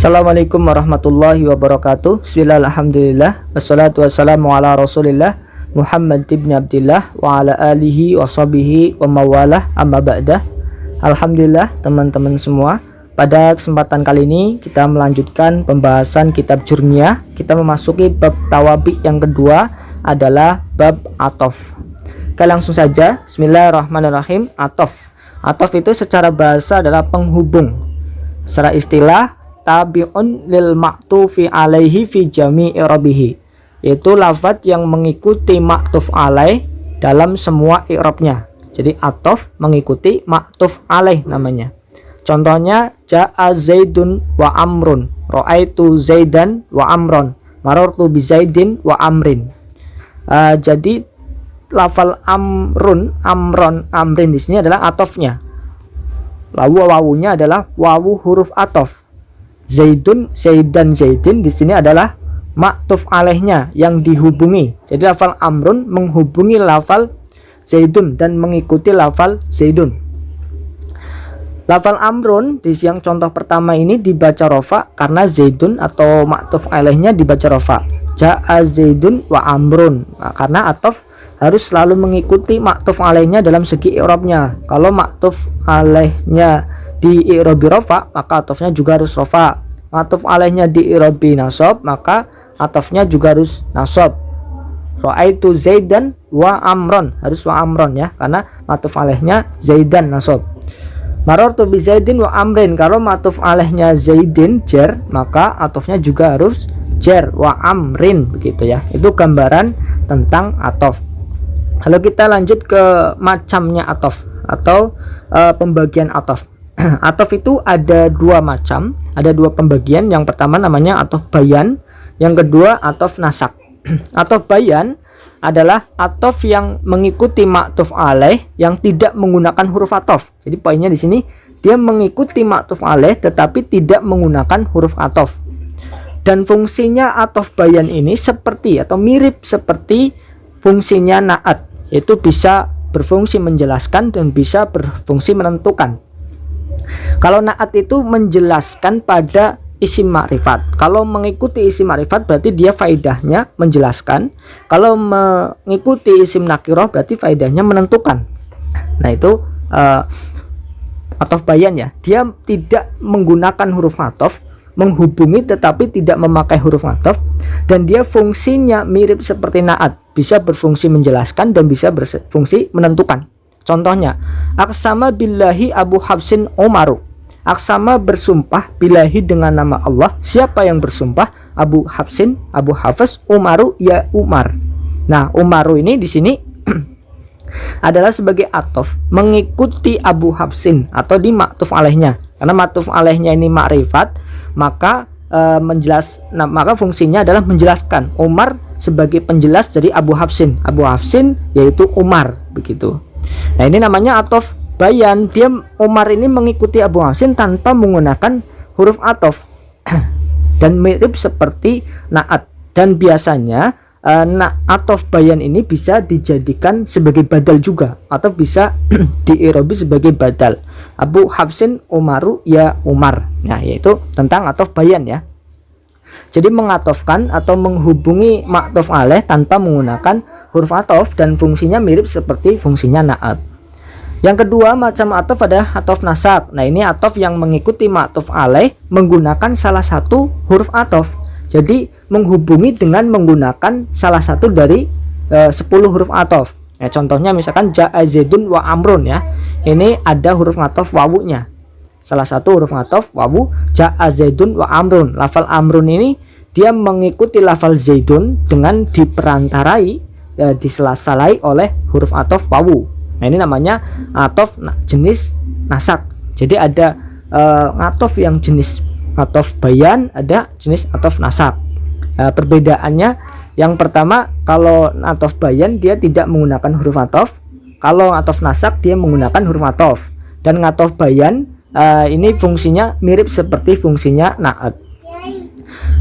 Assalamualaikum warahmatullahi wabarakatuh. Bismillah, alhamdulillah, wassalatu wassalamu ala rasulillah Muhammad ibn Abdillah wa ala alihi wa sahbihi wa mawalah, amma ba'dah. Alhamdulillah teman-teman semua, pada kesempatan kali ini kita melanjutkan pembahasan kitab Jurmiyah. Kita memasuki bab tawabi yang kedua, adalah bab atof. Oke, langsung saja. Bismillahirrahmanirrahim. Atof itu secara bahasa adalah penghubung. Secara istilah, tabi'un lil ma'tufi alaihi fi jami'i rabihi, yaitu lafaz yang mengikuti ma'tuf alaih dalam semua i'rabnya. Jadi atof mengikuti ma'tuf alaih namanya. Contohnya, ja'a zaidun wa amrun, ra'aitu zaidan wa amron, marartu bi zaidin wa amrin. Jadi lafal amrun, amron, amrin di sini adalah atofnya. Lalu wawunya adalah wawu huruf atof. Zaidun, zaidan, zaidin di sini adalah ma'tuf alaihnya yang dihubungi. Jadi lafal amrun menghubungi lafal zaidun dan mengikuti lafal zaidun. Lafal amrun di yang contoh pertama ini dibaca rofa karena zaidun atau ma'tuf alaihnya dibaca rofa. Ja'a zaidun wa amrun. Nah, karena atof harus selalu mengikuti ma'tuf alaihnya dalam segi i'rabnya. Kalau ma'tuf alaihnya di i'rabi rofa, maka atofnya juga harus rofa. Ma'tuf alaihnya di i'rabi nasab, maka atofnya juga harus nasab. Ra'aitu zaidan wa amron, harus wa amron ya, karena ma'tuf alaihnya zaidan nasab. Marartu bi zaidin wa amrin, kalau ma'tuf alaihnya zaidin jar, maka atofnya juga harus jar wa amrin, begitu ya. Itu gambaran tentang atof. Lalu kita lanjut ke macamnya atof atau pembagian atof. Atof itu ada dua macam, ada dua pembagian. Yang pertama namanya atof bayan, yang kedua atof nasak. Atof bayan adalah atof yang mengikuti ma'tuf alaih yang tidak menggunakan huruf atof. Jadi poinnya di sini dia mengikuti ma'tuf alaih tetapi tidak menggunakan huruf atof. Dan fungsinya atof bayan ini seperti atau mirip seperti fungsinya na'at, yaitu bisa berfungsi menjelaskan dan bisa berfungsi menentukan. Kalau na'at itu menjelaskan pada isim ma'rifat. Kalau mengikuti isim ma'rifat berarti dia faedahnya menjelaskan. Kalau mengikuti isim nakirah berarti faedahnya menentukan. Nah itu atof bayan ya. Dia tidak menggunakan huruf atof, menghubungi tetapi tidak memakai huruf atof, dan dia fungsinya mirip seperti na'at, bisa berfungsi menjelaskan dan bisa berfungsi menentukan. Contohnya, aqsama billahi Abu Hafsin Umaru. Aqsama bersumpah billahi dengan nama Allah. Siapa yang bersumpah? Abu Hafsin, Abu Hafs, Umaru ya Umar. Nah, Umaru ini di sini adalah sebagai atof mengikuti Abu Hafsin atau di ma'tuf alaihnya. Karena ma'tuf alaihnya ini ma'rifat, maka maka fungsinya adalah menjelaskan. Umar sebagai penjelas dari Abu Hafsin. Abu Hafsin yaitu Umar, begitu. Nah, ini namanya atof bayan. Dia Umar ini mengikuti Abu Hafsin tanpa menggunakan huruf atof dan mirip seperti na'at. Dan biasanya atof bayan ini bisa dijadikan sebagai badal juga, atau bisa diirobi sebagai badal. Abu Hafsin Umaru ya Umar. Nah, yaitu tentang atof bayan ya. Jadi mengatofkan atau menghubungi ma'tuf alaih tanpa menggunakan huruf atof dan fungsinya mirip seperti fungsinya na'at. Yang kedua macam atof adalah atof nasak. Nah, ini atof yang mengikuti ma'tuf alaih menggunakan salah satu huruf atof. Jadi menghubungi dengan menggunakan salah satu dari 10 huruf atof. Nah, contohnya misalkan ja'a zaidun wa amrun ya. Ini ada huruf atof wawunya. Salah satu huruf atof wawu, ja'a zaidun wa amrun. Lafal amrun ini dia mengikuti lafal zaidun dengan diperantarai, disela-selai oleh huruf atof wawu. Nah, ini namanya atof jenis nasak. Jadi ada atof yang jenis atof bayan, ada jenis atof nasak. Perbedaannya, yang pertama, kalau atof bayan dia tidak menggunakan huruf atof. Kalau atof nasak dia menggunakan huruf atof. Dan atof bayan ini fungsinya mirip seperti fungsinya na'at.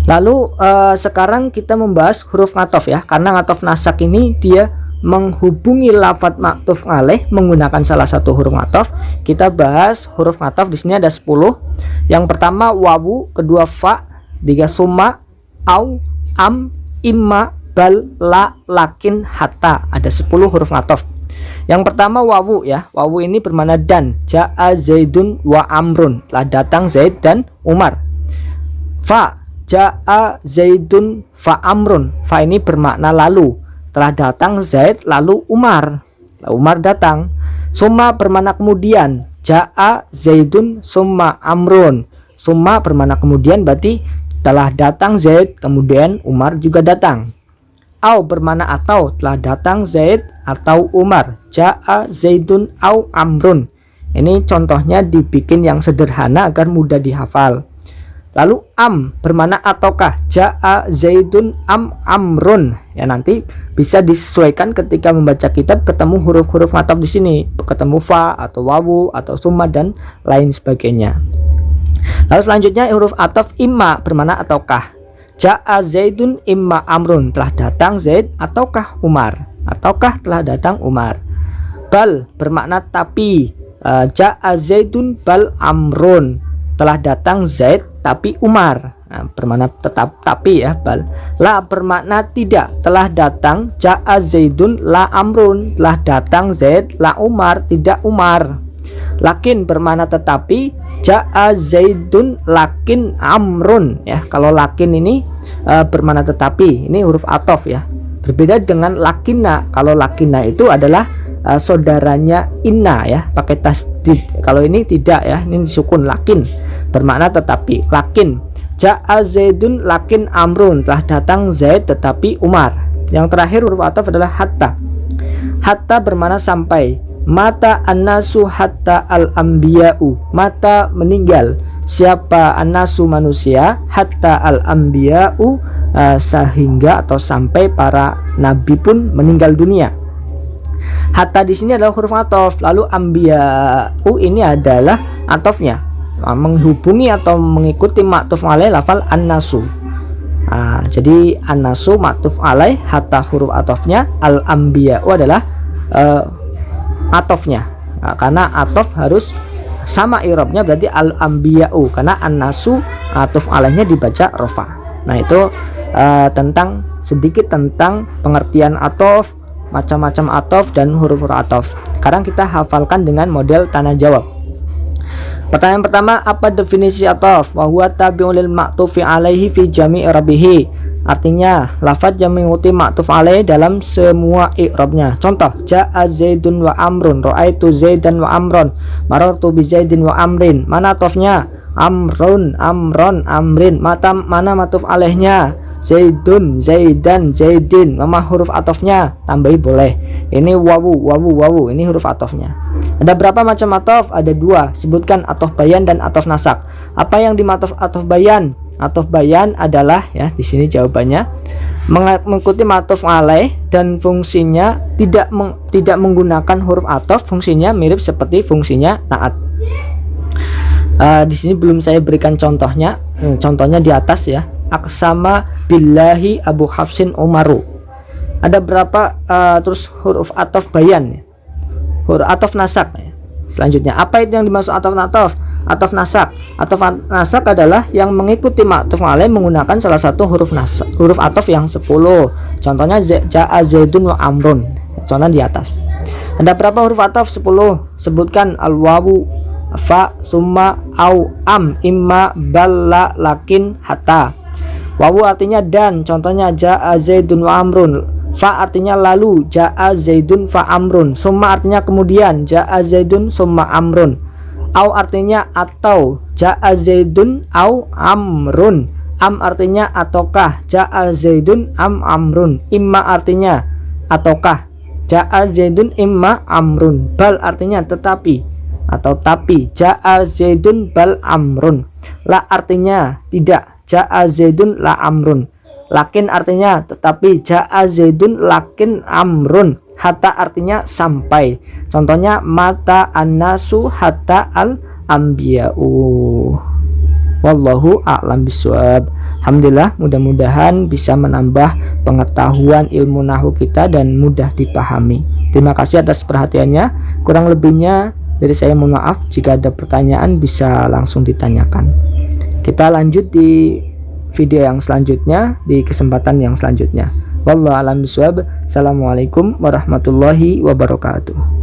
Lalu sekarang kita membahas huruf atof ya, karena atof nasak ini dia menghubungi lafadz ma'tuf alaih menggunakan salah satu huruf ataf. Kita bahas huruf ataf di sini ada 10. Yang pertama wawu, kedua fa, tiga summa, au, am, imma, bal, la, lakin, hatta. Ada 10 huruf ataf. Yang pertama wawu ya. Wawu ini bermakna dan. Ja'a Zaidun wa Amrun. Telah datang Zaid dan Umar. Fa, ja'a Zaidun fa Amrun. Fa ini bermakna lalu. Telah datang Zaid lalu Umar. Umar datang. Summa bermakna kemudian. Ja'a Zaidun summa Amrun. Summa bermakna kemudian, berarti telah datang Zaid kemudian Umar juga datang. Au bermakna atau, telah datang Zaid atau Umar. Ja'a Zaidun au Amrun. Ini contohnya dibikin yang sederhana agar mudah dihafal. Lalu am bermakna ataukah. Ja'a Zaidun am Amrun. Ya, nanti bisa disesuaikan ketika membaca kitab, ketemu huruf-huruf ataf di sini, ketemu fa atau wawu atau summa dan lain sebagainya. Lalu selanjutnya huruf ataf imma bermakna ataukah. Ja'a Zaidun imma Amrun. Telah datang Zaid ataukah Umar. Ataukah telah datang Umar. Bal bermakna tapi. Ja'a Zaidun bal Amrun. Telah datang Zaid tapi Umar. Nah, bermakna tetap tapi ya, bal. La bermakna tidak. Telah datang Ja'a Zaidun la Amrun. Telah datang Zaid la Umar, tidak Umar. Lakin bermakna tetapi. Ja'a Zaidun lakin Amrun ya. Kalau lakin ini bermakna tetapi. Ini huruf ataf ya. Berbeda dengan lakinna. Kalau lakinna itu adalah saudaranya inna ya, pakai tasdid. Kalau ini tidak ya, ini disukun. Lakin bermakna tetapi. Lakin Ja'a Zaidun lakin Amrun. Telah datang Zaid tetapi Umar. Yang terakhir huruf ataf adalah hatta. Hatta bermakna sampai. Mata annasu hatta al-anbiya'u. Mata meninggal. Siapa annasu manusia, hatta al-anbiya'u sehingga atau sampai para nabi pun meninggal dunia. Hatta di sini adalah huruf ataf. Lalu anbiya'u ini adalah atafnya, menghubungi atau mengikuti ma'tuf alaih lafal annasu. Jadi annasu ma'tuf alaih, hatta huruf atafnya, al-anbiya'u adalah atofnya. Karena atof harus sama irobnya, berarti al-anbiya'u, karena an-nasu atof alaihnya dibaca rofa. Nah itu tentang sedikit tentang pengertian atof, macam-macam atof dan huruf-huruf atof. Sekarang kita hafalkan dengan model tanya jawab. Pertanyaan pertama, apa definisi atof? Wa huwa tabi'un lil ma'tufi alaihi fi jami'i i'rabihi. Artinya lafadz yang mengikuti ma'tuf alaih dalam semua i'rabnya. Contoh, Ja'a Zaidun wa Amrun, ra'aitu Zaidan wa Amron, marartu bi Zaidin wa Amrin. Mana atofnya? Amrun, Amron, Amrin. Mana ma'tuf alaihnya? Zaidun, Zaidan, Zaidin. Mana huruf atofnya? Tambahi boleh. Ini wawu, wawu, wawu. Ini huruf atofnya. Ada berapa macam atof? Ada 2. Sebutkan atof bayan dan atof nasak. Apa yang dimatuf atof bayan? Atof bayan adalah ya, di sini jawabannya mengikuti ma'tuf alaih dan fungsinya tidak menggunakan huruf atof. Fungsinya mirip seperti fungsinya naat. Di sini belum saya berikan contohnya. Contohnya di atas ya. Aqsama billahi Abu Hafsin Umaru. Ada berapa terus huruf atof bayan ya? Huruf atof nasak ya. Selanjutnya apa itu yang dimaksud atof natof? Atof nasak. Atof nasak adalah yang mengikuti ma'tuf alaih menggunakan salah satu huruf nasak, huruf atof yang 10. Contohnya Ja'a Zaidun wa Amrun. Contohnya di atas. Ada berapa huruf atof? 10. Sebutkan al-wawu, fa, summa, au, am, imma, balla, lakin, hatta. Wawu artinya dan. Contohnya Ja'a Zaidun wa Amrun. Fa artinya lalu. Ja'a Zaidun fa Amrun. Summa artinya kemudian. Ja'a Zaidun summa Amrun. Au artinya atau. Ja'a Zaidun au Amrun. Am artinya ataukah. Ja'a Zaidun am Amrun. Imma artinya ataukah. Ja'a Zaidun imma Amrun. Bal artinya tetapi atau tapi. Ja'a Zaidun bal Amrun. La artinya tidak. Ja'a Zaidun la Amrun. Lakin artinya tetapi. Ja'a Zaidun lakin Amrun. Hatta artinya sampai. Contohnya mata annasu hatta al-anbiya'u. Wallahu a'lam bishawab. Alhamdulillah, mudah-mudahan bisa menambah pengetahuan ilmu nahwu kita dan mudah dipahami. Terima kasih atas perhatiannya. Kurang lebihnya dari saya mohon maaf. Jika ada pertanyaan bisa langsung ditanyakan. Kita lanjut di video yang selanjutnya, di kesempatan yang selanjutnya. Wallahu a'lam bishawab. Assalamualaikum warahmatullahi wabarakatuh.